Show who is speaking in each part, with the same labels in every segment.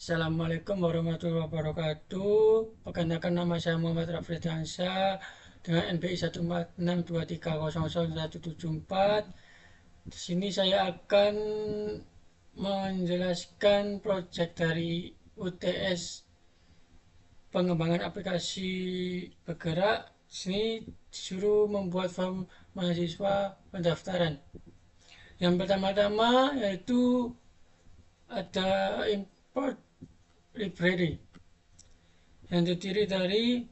Speaker 1: Assalamualaikum warahmatullahi wabarakatuh. Perkenalkan, nama saya Muhammad Rafli Dansyah dengan NPI 14623000174. Di sini saya akan menjelaskan proyek dari UTS pengembangan aplikasi bergerak. Di sini disuruh membuat form mahasiswa pendaftaran. Yang pertama-tama yaitu ada import library yang terdiri dari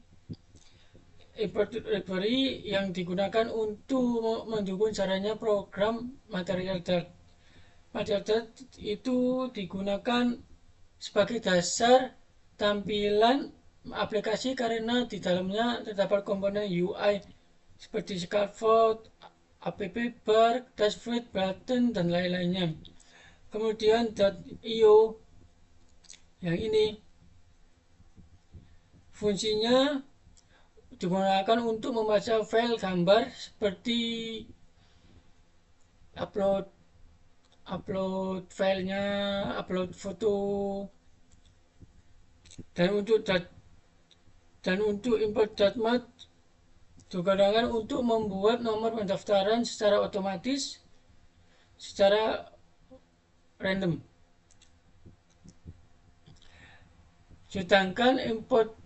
Speaker 1: import library yang digunakan untuk mendukung caranya program material dart. Material dart itu digunakan sebagai dasar tampilan aplikasi karena di dalamnya terdapat komponen UI seperti scaffold, app bar, dashboard, button, dan lain-lainnya. Kemudian .io yang ini fungsinya digunakan untuk membaca file gambar seperti upload upload filenya, upload foto, dan untuk import .mat digunakan untuk membuat nomor pendaftaran secara otomatis secara random. Sedangkan import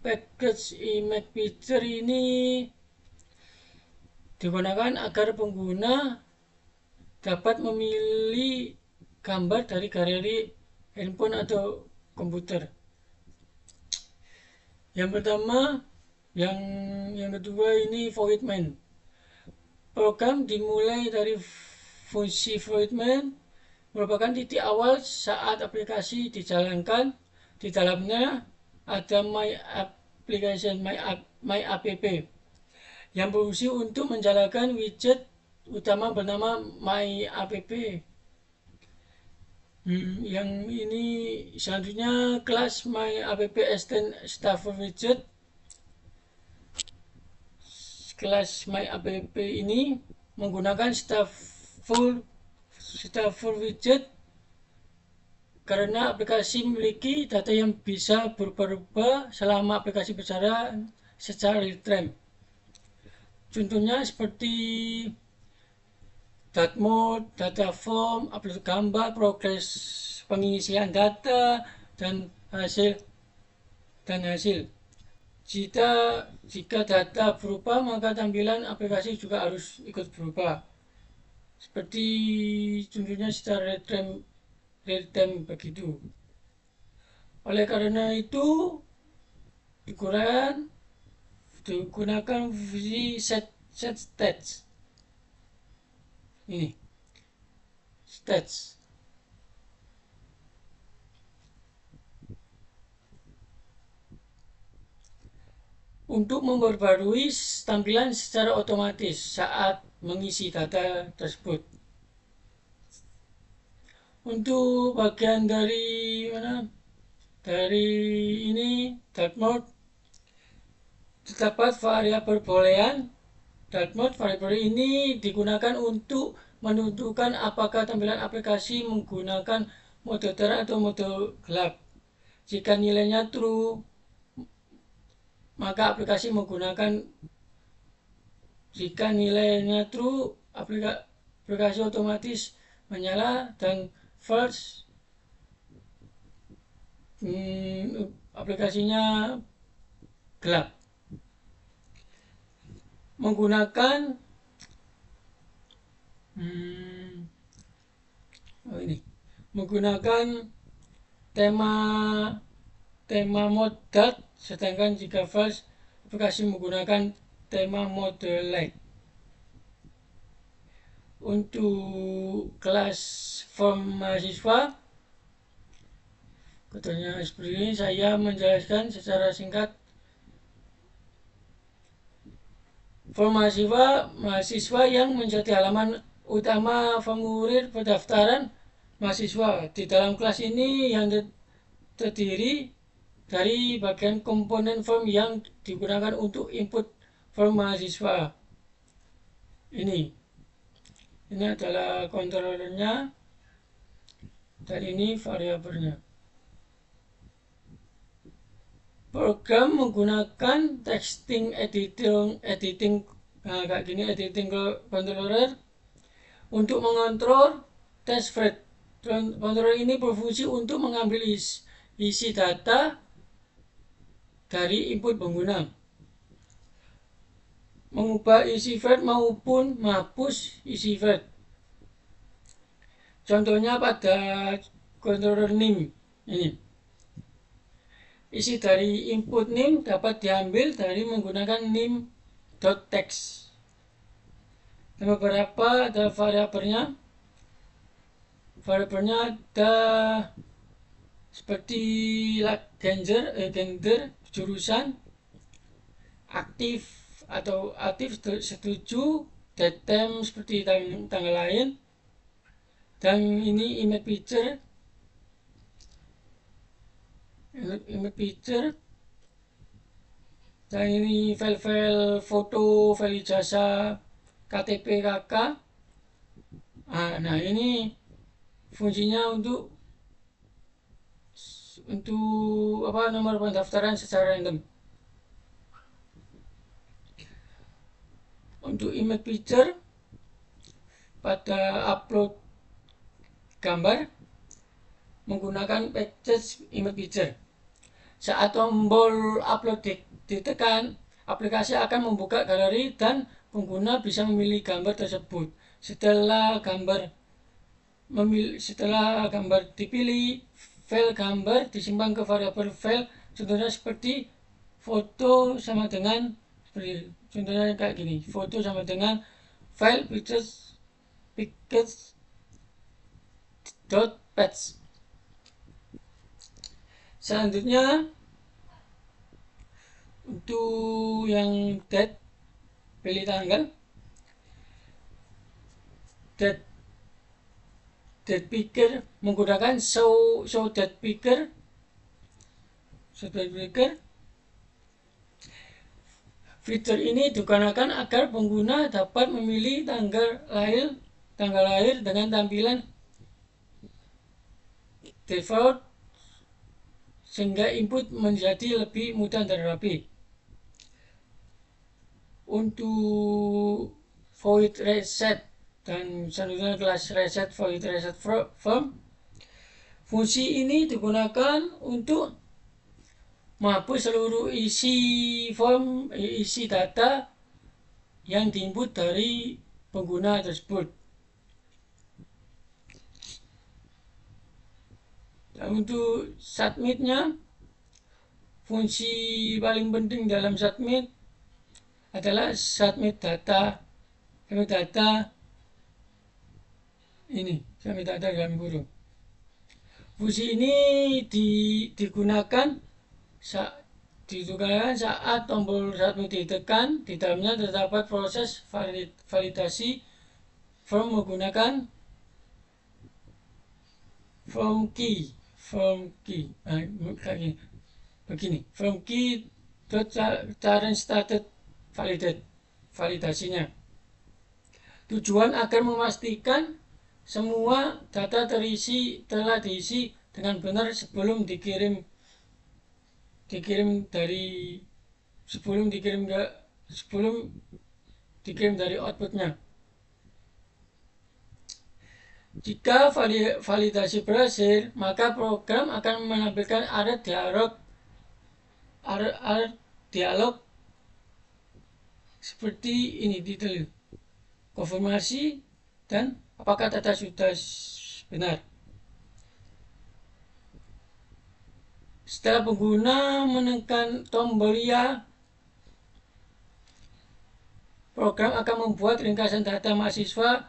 Speaker 1: package image picture ini digunakan agar pengguna dapat memilih gambar dari galeri handphone atau komputer. Yang pertama, yang kedua ini void main. Program dimulai dari fungsi void main merupakan titik awal saat aplikasi dijalankan. Di dalamnya ada my application, my app yang berfungsi untuk menjalankan widget utama bernama my app. Yang ini selanjutnya kelas my app extend Stateful widget. Kelas my app ini menggunakan stateful widget karena aplikasi memiliki data yang bisa berubah-ubah selama aplikasi berjalan secara real time. Contohnya seperti data mode, data form, upload gambar, progres pengisian data, dan hasil. Jika data berubah, maka tampilan aplikasi juga harus ikut berubah. Seperti contohnya secara real time begitu. Oleh karena itu, digunakan fungsi set stats. Ini stats untuk memperbarui tampilan secara otomatis saat mengisi data tersebut. Untuk bagian dari ini dart mode terdapat variabel boolean. Dart mode variabel ini digunakan untuk menentukan apakah tampilan aplikasi menggunakan mode terang atau mode gelap. Jika nilainya true, maka aplikasi menggunakan. Jika nilainya true, aplikasi otomatis menyala, dan false, aplikasinya gelap. Menggunakan tema mode dart, sedangkan jika false, aplikasi menggunakan tema mode light. Untuk kelas form mahasiswa, katanya seperti ini, saya menjelaskan secara singkat. Form mahasiswa yang menjadi halaman utama formulir pendaftaran mahasiswa. Di dalam kelas ini yang terdiri dari bagian komponen form yang digunakan untuk input form mahasiswa. Ini adalah kontrolernya dan ini variabelnya. Program menggunakan texting editing kayak gini, editing controller untuk mengontrol test thread. Controller ini berfungsi untuk mengambil isi data dari input pengguna, mengubah isi thread maupun menghapus isi thread. Contohnya pada controller name ini. Isi dari input name dapat diambil dari menggunakan name.text. Dan beberapa ada variabelnya. Variabelnya ada seperti gender, jurusan, aktif atau aktif setuju, datem seperti tanggal lahir, dan ini image picture, dan ini file foto, file ijazah, KTP KK. Nah ini fungsinya untuk nomor pendaftaran secara random. Untuk image picture, pada upload gambar menggunakan package image picture. Saat tombol upload ditekan, aplikasi akan membuka galeri dan pengguna bisa memilih gambar tersebut. Setelah gambar dipilih, file gambar disimpan ke variabel file, contohnya seperti foto sama dengan contohnya kayak gini, foto sama dengan file pictures.pets. Selanjutnya untuk yang date, pilih tanggal. Date picker menggunakan show date picker. Fitur ini digunakan agar pengguna dapat memilih tanggal lahir dengan tampilan default sehingga input menjadi lebih mudah dan rapi. Untuk void reset dan selanjutnya class reset, void reset form, fungsi ini digunakan untuk menghapus seluruh isi data yang diinput dari pengguna tersebut. Dan untuk submitnya, fungsi paling penting dalam submit adalah submit data dalam kurung. Fungsi ini digunakan saat tombol submit ditekan. Di dalamnya terdapat proses validasi form menggunakan form key. Begini, form key current status validasinya. Tujuan agar memastikan semua data telah diisi dengan benar sebelum dikirim dari outputnya. Jika validasi berhasil, maka program akan menampilkan dialog seperti ini, detail konfirmasi dan apakah data sudah benar. Setelah pengguna menekan tombol ya, program akan membuat ringkasan data mahasiswa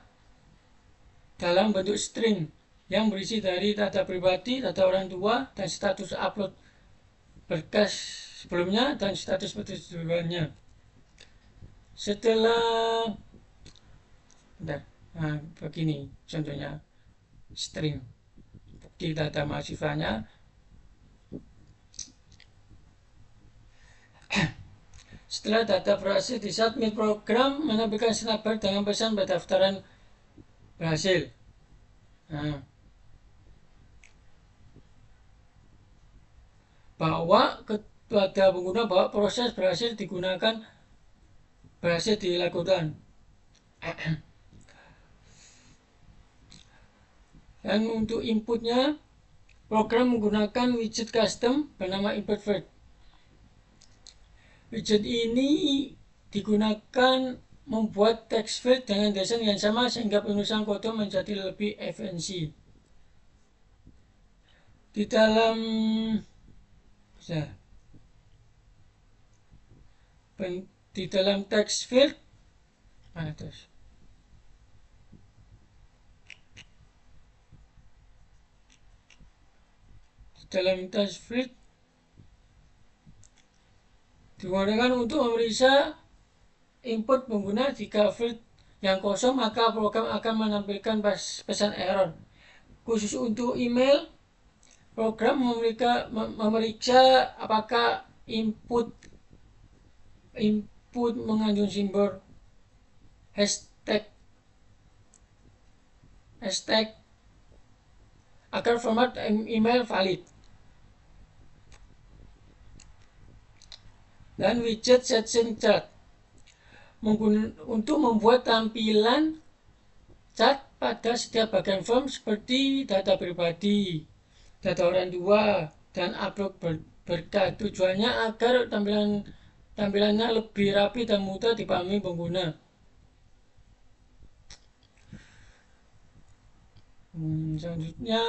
Speaker 1: dalam bentuk string yang berisi dari data pribadi, data orang tua, dan status upload berkas sebelumnya dan status persetujuannya. Setelah begini contohnya string bukti data mahasiswanya. Setelah data berhasil disubmit, program menampilkan snapbar dengan pesan pendaftaran berhasil. Bawa pada pengguna bahwa proses berhasil dilakukan. Dan untuk inputnya, program menggunakan widget custom bernama InputFirst. Widget ini digunakan membuat text field dengan desain yang sama sehingga penulisan kode menjadi lebih efisien. Di dalam text field digunakan untuk memeriksa input pengguna. Jika field yang kosong, maka program akan menampilkan pesan error. Khusus untuk email, program memeriksa apakah input mengandung simbol hashtag agar format email valid. Dan widget section chart untuk membuat tampilan chart pada setiap bagian form seperti data pribadi, data orang tua, dan upload berkas. Tujuannya agar tampilannya lebih rapi dan mudah dipahami pengguna. Selanjutnya,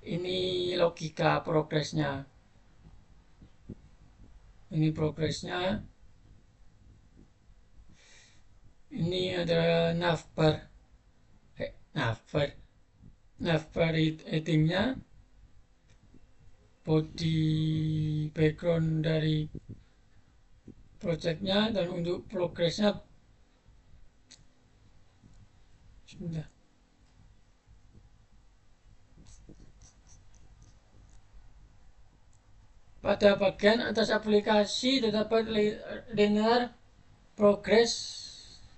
Speaker 1: ini logika progresnya. Ini progresnya. Ini adalah navbar headingnya, body background dari projectnya, dan untuk progresnya sudah. Pada bagian atas aplikasi terdapat linear progress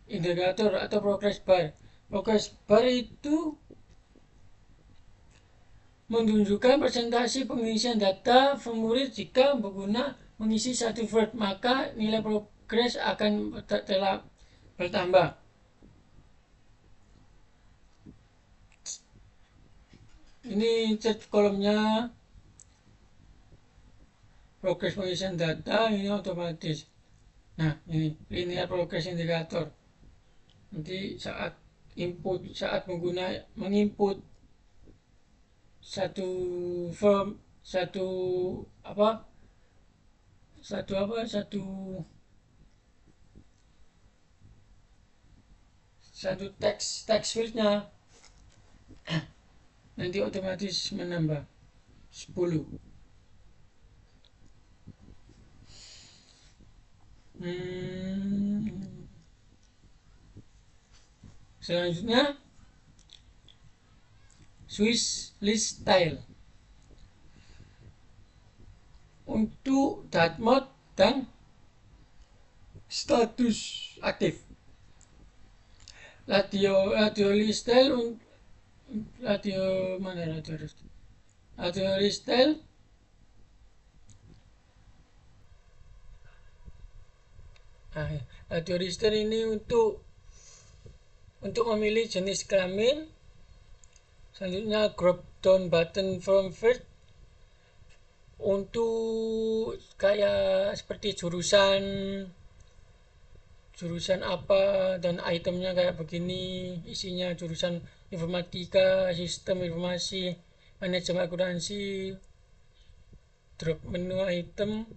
Speaker 1: indicator atau progress bar. Progress bar itu menunjukkan presentasi pengisian data formulir. Jika pengguna mengisi satu word, maka nilai progress akan bertambah. Ini chat kolomnya. Progress pengisian data ini otomatis. Nah, ini linear progress indicator. Nanti saat pengguna menginput satu form, satu text fieldnya, nanti otomatis menambah 10. Selanjutnya, switch list style untuk date mode dan status aktif. Radio list style radio list style radio list style ini untuk memilih jenis kelamin. Selanjutnya, drop down button from first untuk kayak seperti jurusan apa, dan itemnya kayak begini, isinya jurusan informatika, sistem informasi, manajemen akuntansi. Drop menu item.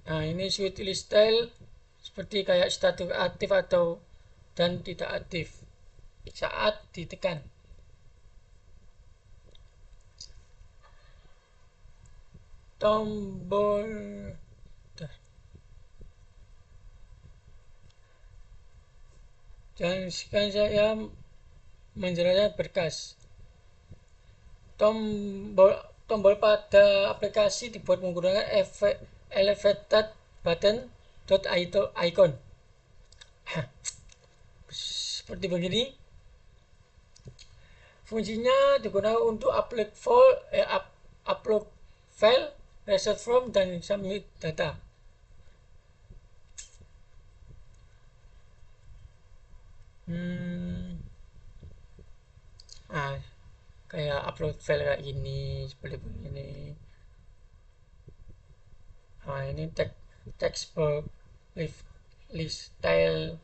Speaker 1: Nah, ini switch list style seperti kayak status aktif dan tidak aktif saat ditekan. Tombol dan sekarang saya menjelajah berkas. Tombol pada aplikasi dibuat menggunakan elevated button icon seperti begini. Fungsinya digunakan untuk upload file, reset form, dan submit data. Nah, kayak upload file kayak gini, seperti ini. Nah, ini text box, list style.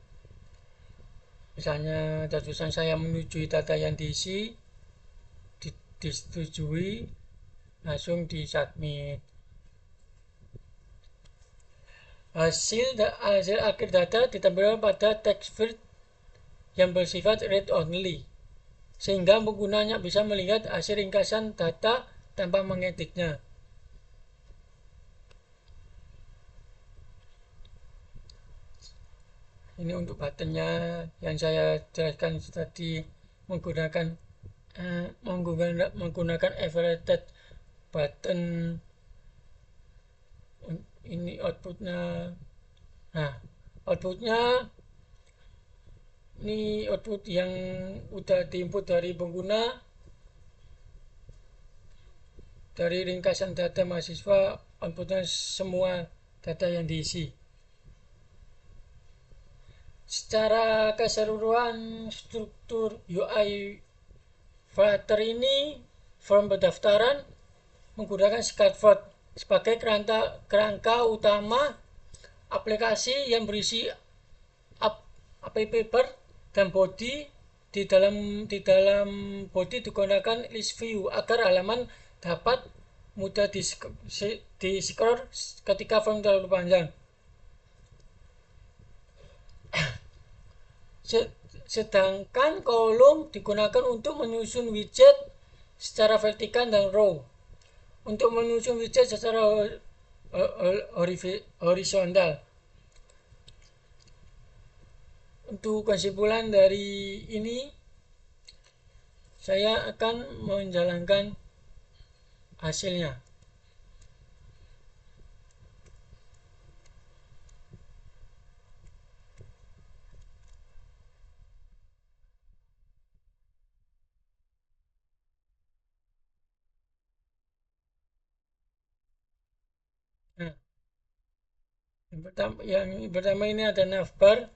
Speaker 1: Misalnya tulisan saya menyetujui data yang diisi, disetujui, langsung di submit. Hasil akhir data ditampilkan pada text field yang bersifat read only, sehingga penggunanya bisa melihat hasil ringkasan data tanpa mengeditnya. Ini untuk buttonnya yang saya jelaskan tadi, menggunakan everted button. Ini outputnya. Nah, outputnya ini output yang udah diinput dari pengguna, dari ringkasan data mahasiswa. Outputnya semua data yang diisi. Secara keseluruhan struktur UI Flutter ini, form pendaftaran menggunakan scaffold sebagai kerangka utama aplikasi yang berisi app bar dan body. Di dalam body digunakan list view agar halaman dapat mudah di-scroll ketika form terlalu panjang. Sedangkan kolom digunakan untuk menyusun widget secara vertikal dan row. Untuk menyusun widget secara horizontal. Untuk kesimpulan dari ini, saya akan menjalankan hasilnya. Nah, yang pertama ini ada navbar.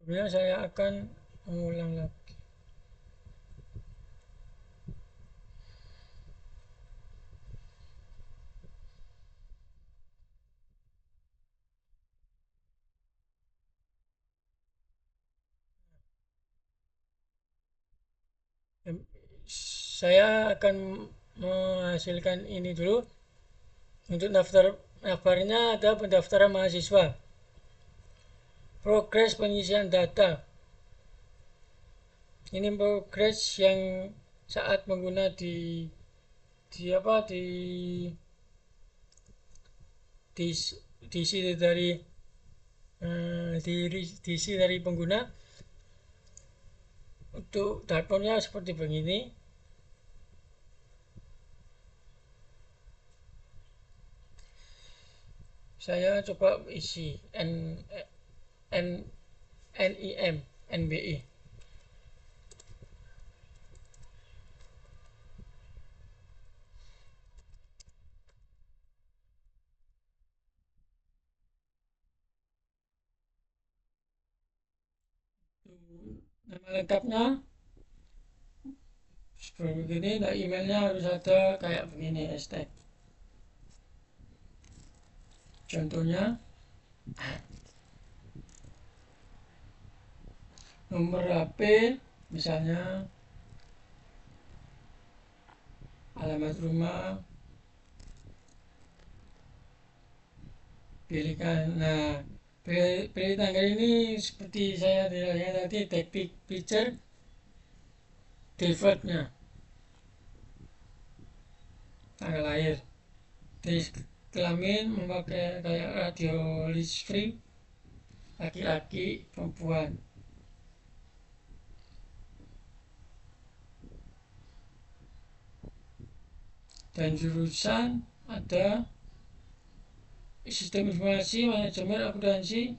Speaker 1: Sebenarnya saya akan mengulang lagi. Saya akan menghasilkan ini dulu. Untuk navbarnya ada pendaftaran mahasiswa, progres pengisian data. Ini progres yang saat pengguna diisi dari pengguna. Untuk dashboardnya seperti begini. Saya coba isi NBI. Nama lengkapnya seperti begini. Nah, emailnya harus ada kayak begini, ST. Contohnya nomor HP, misalnya alamat rumah, pilihkan. Nah, pilih tanggal ini seperti saya jelaskan tadi, take picture, defaultnya tanggal lahir. Kelamin memakai kayak radio listrik, laki-laki, perempuan. Dan jurusan ada sistem informasi manajemen akuntansi.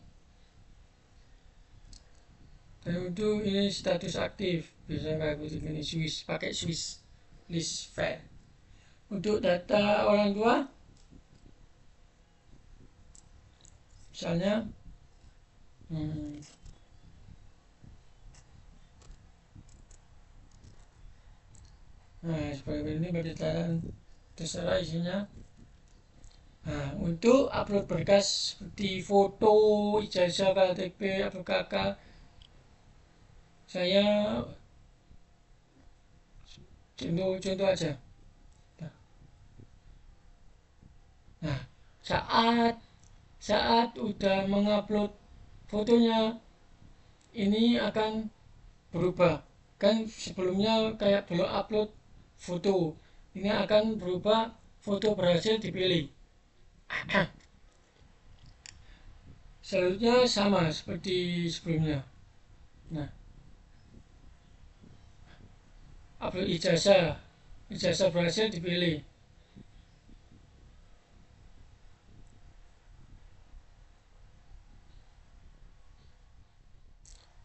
Speaker 1: Dan untuk ini status aktif bisa kayak begini, Swiss, pakai Swiss list file. Untuk data orang tua misalnya nah seperti ini berdasarkan terserah isinya. Nah, untuk upload berkas seperti foto, ijazah, KTP, atau KK, saya contoh aja. Nah, saat udah mengupload fotonya, ini akan berubah. Kan sebelumnya kayak belum upload foto, ini akan berubah, foto berhasil dipilih. Selanjutnya sama seperti sebelumnya. Nah, upload ijazah berhasil dipilih.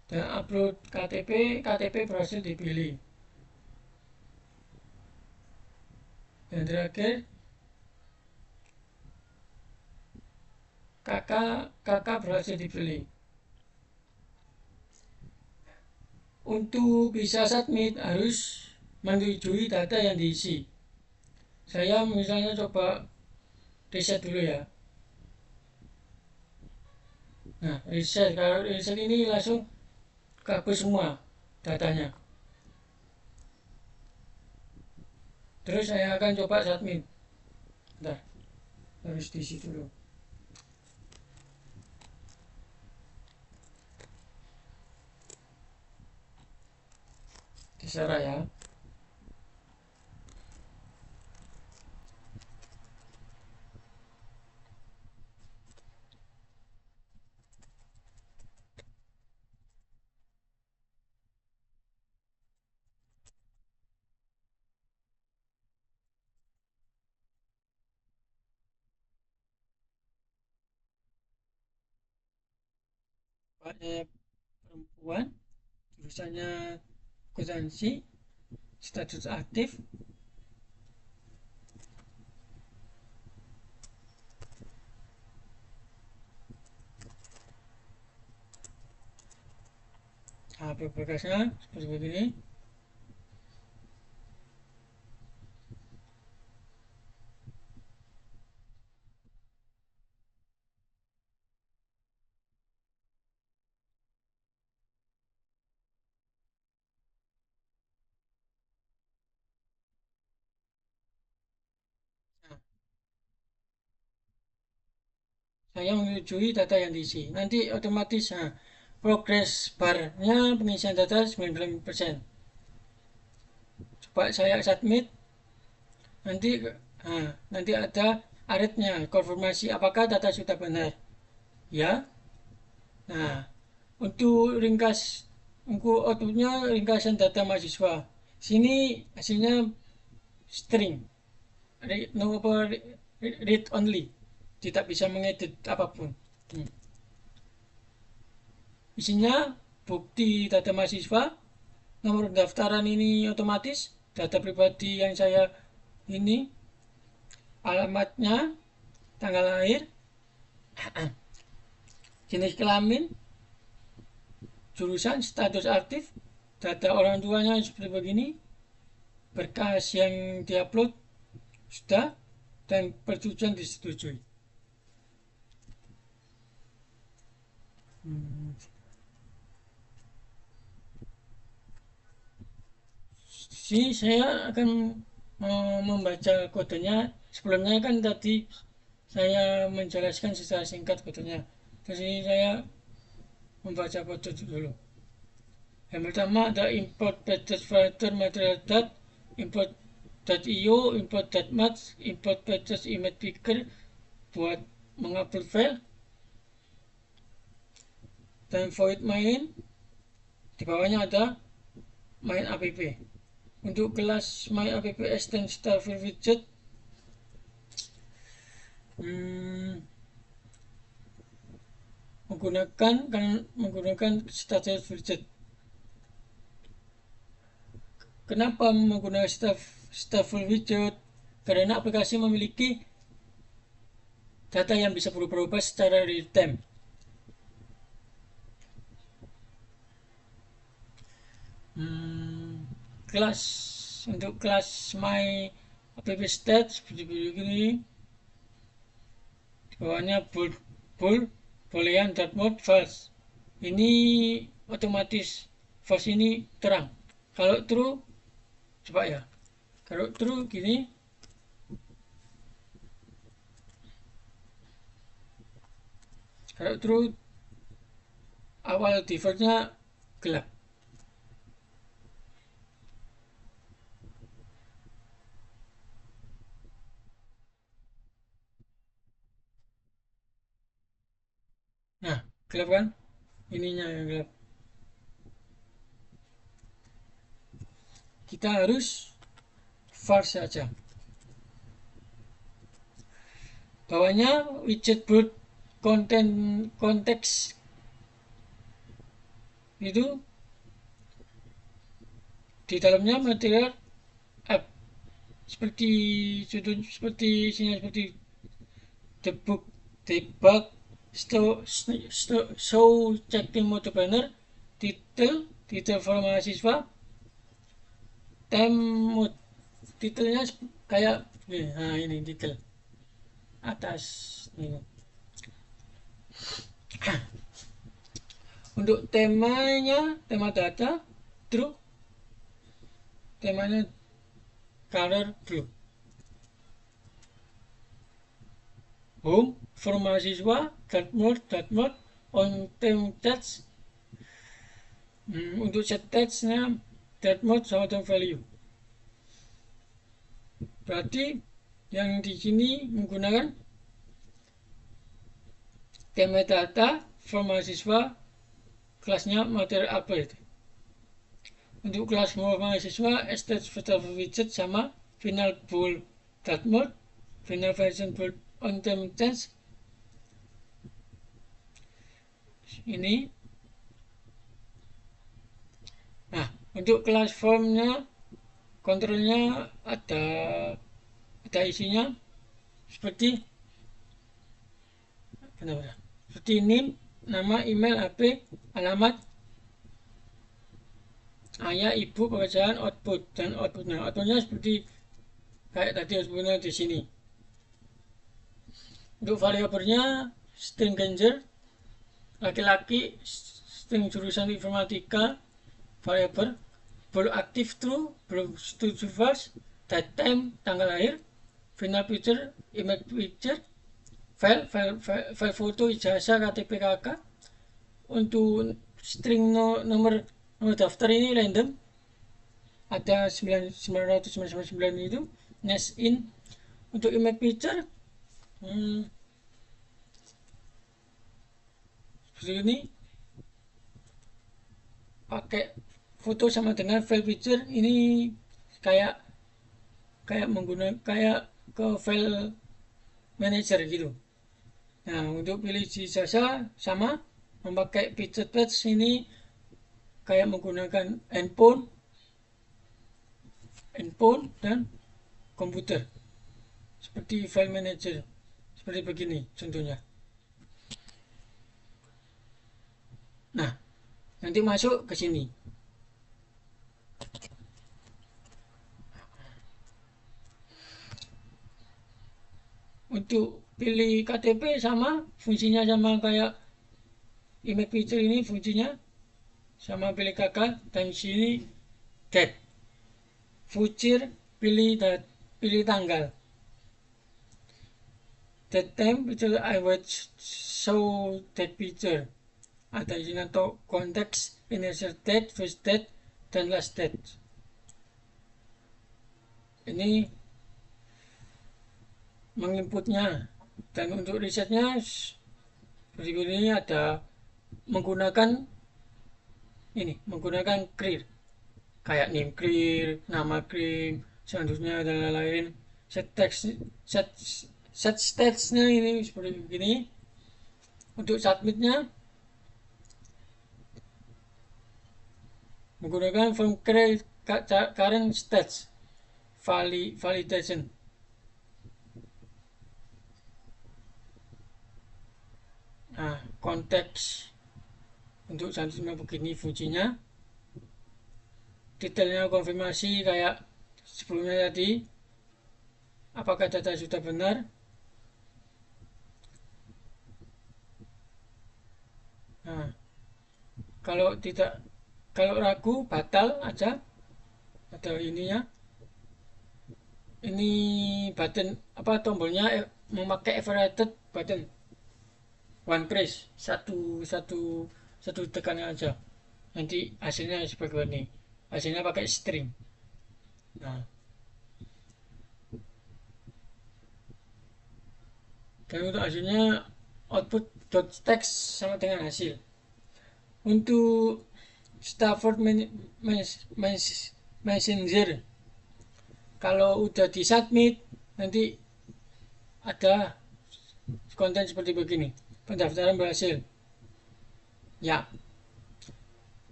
Speaker 1: Dan upload KTP berhasil dipilih. Dan terakhir KK berhasil dipilih. Untuk bisa submit harus menyetujui data yang diisi. Saya misalnya coba reset dulu ya. Nah, kalau reset ini langsung kabur semua datanya. Terus saya akan coba submit. Bentar, harus diisi dulu. Terserah ya. Bapaknya perempuan, jurusannya akuntansi, status aktif. Nah, berkasnya seperti begini. Nah, saya menyetujui data yang diisi. Nanti otomatis progress barnya pengisian data 99%. Coba saya submit, nanti nanti ada aritnya konfirmasi apakah data sudah benar. Ya. Nah, untuk outputnya ringkasan data mahasiswa. Sini hasilnya string, read only, tidak bisa mengedit apapun. Isinya bukti data mahasiswa, nomor pendaftaran ini otomatis, data pribadi yang saya ini, alamatnya, tanggal lahir, jenis kelamin, jurusan, status aktif, data orang tuanya seperti begini, berkas yang diupload sudah, dan persetujuan disetujui. Sini saya akan membaca kodenya. Sebelumnya kan tadi saya menjelaskan secara singkat kodenya. Terus ini saya membaca kode dulu. Yang pertama ada import package filter material dat, import .io, import .mat, import package image picker buat mengupload file, dan void main. Di bawahnya ada main app. Untuk kelas main app extend Starfield widget, menggunakan status widget. Kenapa menggunakan stateful widget? Karena aplikasi memiliki data yang bisa berubah-ubah secara real time. Untuk kelas my app stat seperti begini, bawahnya bold boolean mode false. Ini otomatis false ini terang. Kalau true, coba ya. Kalau true gini, kalau true awal defaultnya gelap. Nah, gelap kan? Ininya yang gelap. Kita harus false saja. Bawahnya widget bold konteks itu di dalamnya material app seperti debug show checking mode banner, detail for mahasiswa, time mode. Detailnya kayak nah ini detail atas ini. Untuk temanya, tema data true, temanya color blue. Home for mahasiswa, that mode on theme text. Untuk set textnya that mode sama dengan value. Berarti yang di sini menggunakan tema data for mahasiswa, kelasnya material upgrade. Untuk kelas mahasiswa, state widget sama final bool that mode, final version bool on theme text. Ini. Nah, untuk kelas formnya, kontrolnya ada isinya seperti name, nama, email, HP, alamat, ayah, ibu, pekerjaan, output dan outputnya seperti kayak tadi outputnya di sini. Untuk variabelnya string ranger, laki-laki, string jurusan informatika, variabel belum aktif true, belum setuju false, date time tanggal lahir, final picture, image picture, file foto, ijazah, KTP, KK. Untuk string nomor daftar ini random, ada 999 itu nest in. Untuk image picture seperti ini, pakai foto sama dengan file picture. Ini kayak menggunakan ke file manager gitu. Nah, untuk pilih ijazah sama memakai picture text. Ini kayak menggunakan handphone dan komputer seperti file manager, seperti begini contohnya. Nah, nanti masuk ke sini. Untuk pilih KTP sama, fungsinya sama kayak image picture. Ini fungsinya sama pilih KK, dan sini date. Future pilih tanggal. That time picture I would show that picture. Ada sini atau konteks, initial date, first date, dan last date. Ini menginputnya. Dan untuk risetnya berikut ini ada menggunakan clear, kayak name clear, nama clear, selanjutnya dan lain-lain. Set stage-nya ini seperti begini. Untuk submitnya menggunakan form create current stage validation. Nah, konteks untuk selanjutnya begini fungsinya. Detailnya konfirmasi kayak sebelumnya tadi, apakah data sudah benar. Nah, kalau tidak, kalau ragu batal aja. Ada ininya, ini button apa tombolnya memakai overrated button, one press, satu tekanan aja, nanti hasilnya seperti ini, hasilnya pakai string. Nah, dan untuk hasilnya output dot text sama dengan hasil. Untuk Stafford Messenger, kalau udah di submit nanti ada konten seperti begini, pendaftaran berhasil ya.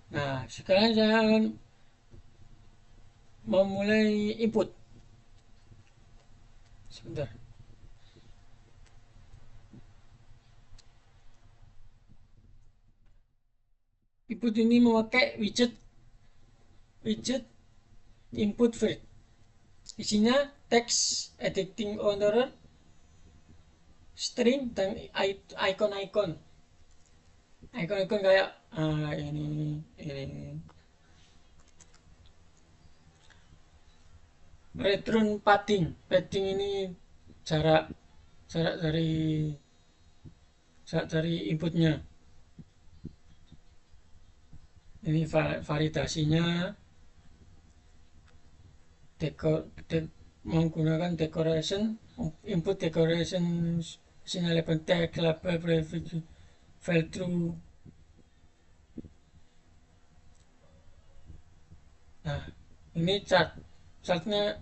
Speaker 1: Nah, sekarang saya akan memulai input. Sebentar. Input ini memakai widget input field. Isinya teks, editing order, string, dan icon-icon. Icon-icon kayak ini return padding ini jarak jarak dari inputnya. Ini validasinya menggunakan decoration, input decoration, sinyal label text, label prefix, file true. Nah, ini chartnya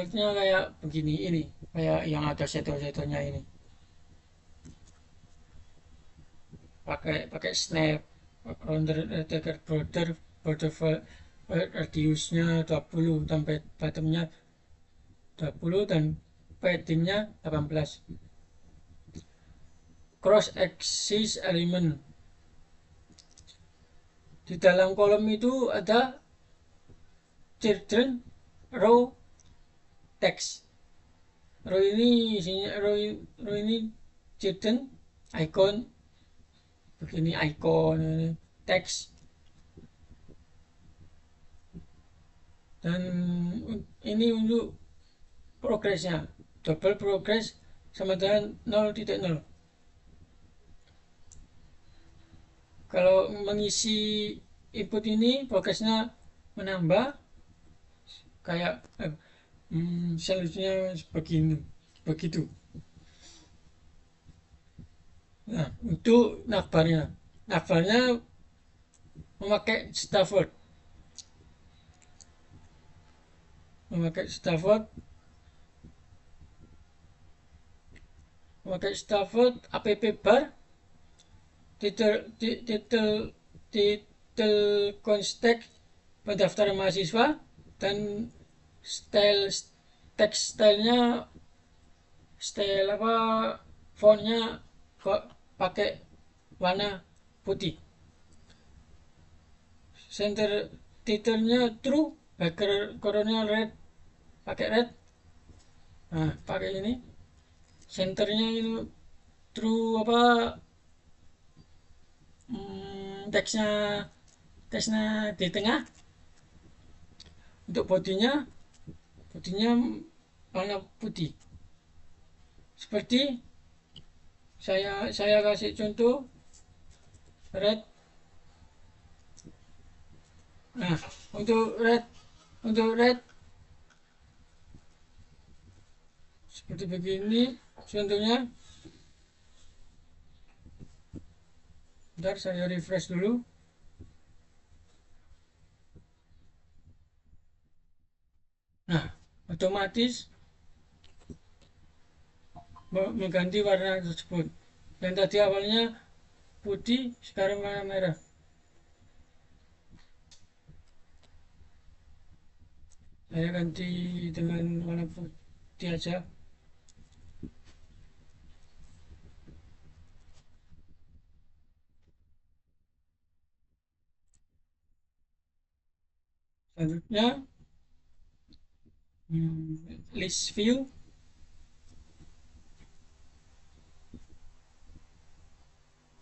Speaker 1: kayak begini, ini kayak yang ada shadow-shadownya ini, pakai snap, render attacker border radiusnya 20 sampai bottomnya 20 dan paddingnya 18. Cross axis element, di dalam kolom itu ada children row text. Row ini children icon, begini icon ini teks. Dan ini untuk progresnya, double progress sama dengan 0.0. Kalau mengisi input ini progresnya menambah kayak selanjutnya begitu. Nah, untuk navbarnya memakai Stafford app bar, titel konstek pendaftaran mahasiswa, dan stylenya style apa, fontnya kok pakai warna putih. Center titelnya true, backgroundnya red, pakai red. Nah, pakai ini centernya itu true apa, teksnya di tengah. Untuk bodinya warna putih. Seperti saya kasih contoh red. Nah, untuk red seperti begini contohnya. Bentar, saya refresh dulu. Nah, otomatis mengganti warna tersebut. Dan tadi awalnya putih, sekarang warna merah. Saya ganti dengan warna putih aja. Selanjutnya list view.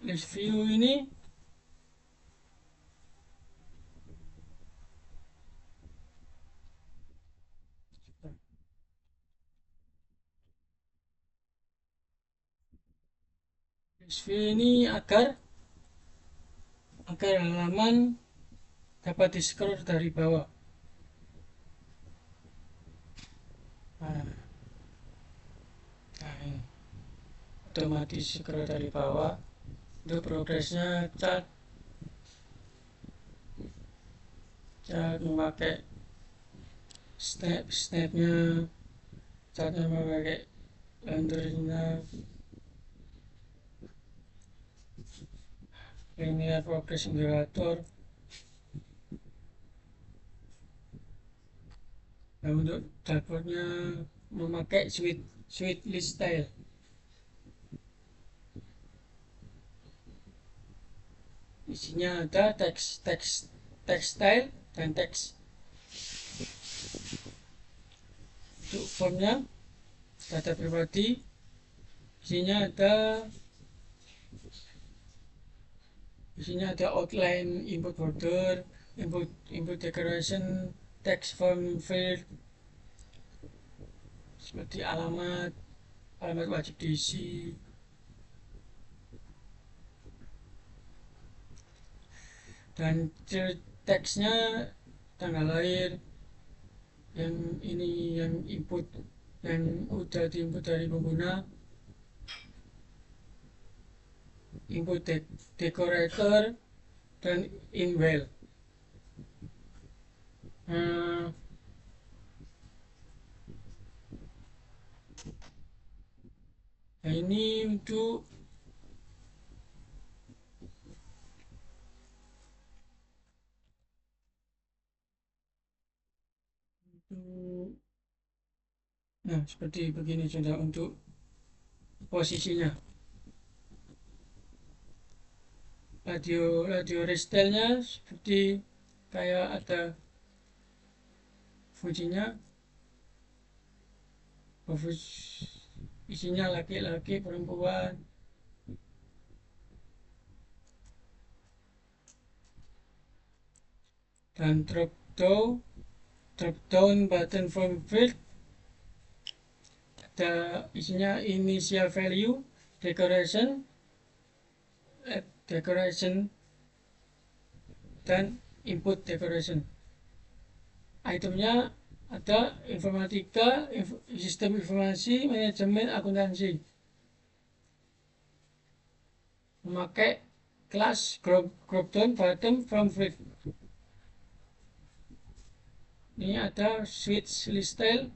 Speaker 1: List view ini agar halaman dapat di scroll dari bawah. Nah, ini otomatis scroll dari bawah. Untuk progresnya cat memakai snapnya, catnya memakai laundrynya, linear progress indikator. Nah, untuk dashboardnya memakai suite list style. Isinya ada teks style dan teks. Untuk formnya data pribadi, isinya ada outline, input border, input decoration, text form field, seperti alamat wajib diisi. Dan teksnya tanggal lahir, yang ini yang input yang udah diinput dari pengguna, input decorator dan inval. Nah, ini untuk nah seperti begini sudah untuk posisinya. Radio restylenya seperti kayak ada fungsinya, isinya laki-laki perempuan. Dan drop down button form field, ada isinya initial value, decoration dan input decoration. Itemnya ada informatika, sistem informasi, manajemen, akuntansi. Memakai kelas drop down button form field. Ini ada switch list style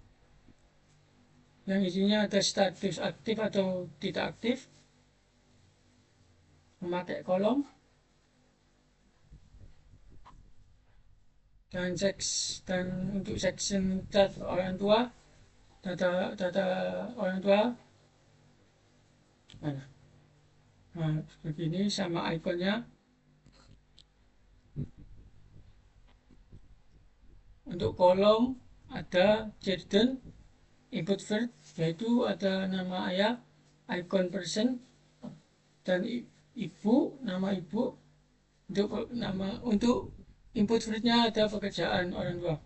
Speaker 1: yang isinya ada status aktif atau tidak aktif, memakai kolom, dan untuk section cat orang tua, data orang tua. Nah, begini sama ikonnya. Untuk kolom ada children, input field, yaitu ada nama ayah, icon person, dan ibu, nama ibu. Untuk input fieldnya ada pekerjaan orang tua.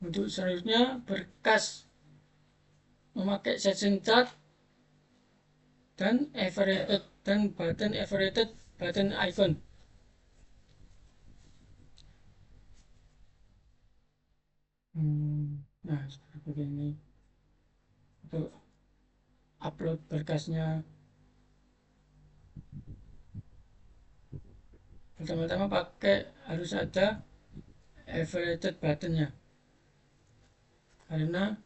Speaker 1: Untuk selanjutnya berkas, memakai section chart dan everrated button icon. Nah, seperti begini. Untuk upload berkasnya, pertama-tama harus ada everrated buttonnya, karena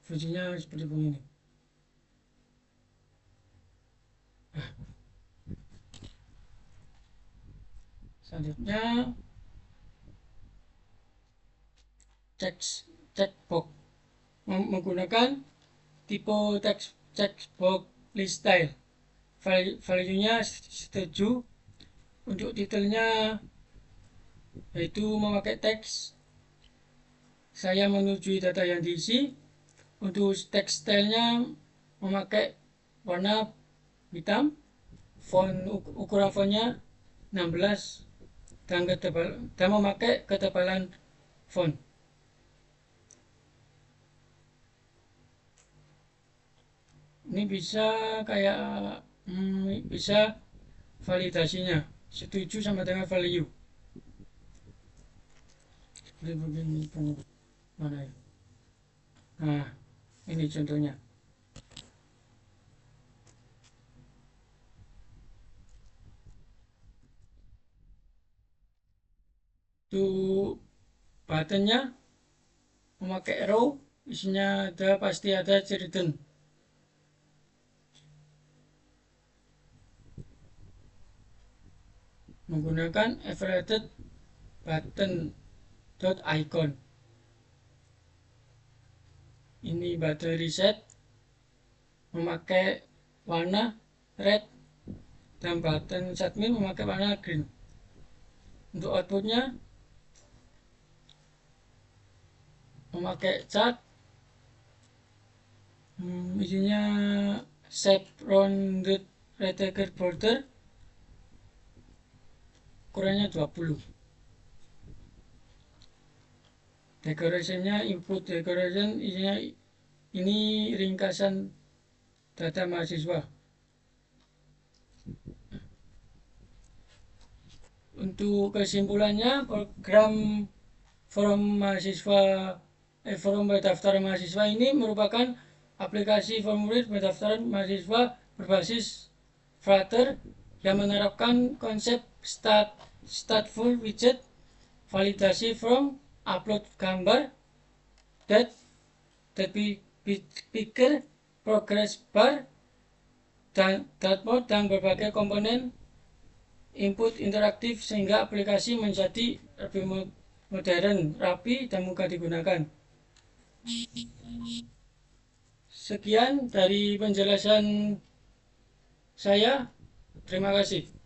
Speaker 1: fungsinya seperti begini. Selanjutnya text checkbox menggunakan tipe checkbox list style. Value-nya setuju. Untuk detailnya yaitu memakai teks saya menyetujui data yang diisi. Untuk text stylenya memakai warna hitam, ukuran fontnya 16 dan memakai ketebalan font. Ini bisa kayak bisa validasinya setuju sama dengan value. Seperti begini mana ya? Nah, ini contohnya. Untuk buttonnya memakai arrow, isinya pasti ada cerita menggunakan everrated button icon. Ini button reset memakai warna red dan button submit memakai warna green. Untuk outputnya memakai chart, isinya shape rounded rectangle border, ukurannya 20. Decorationnya input decoration, isinya ini ringkasan data mahasiswa. Untuk kesimpulannya, program forum pendaftaran mahasiswa ini merupakan aplikasi formulir pendaftaran mahasiswa berbasis Flutter yang menerapkan konsep stateful widget, validasi form, upload gambar, date picker, progress bar, dan dart mode dan berbagai komponen input interaktif sehingga aplikasi menjadi lebih modern, rapi, dan mudah digunakan. Sekian dari penjelasan saya. Terima kasih.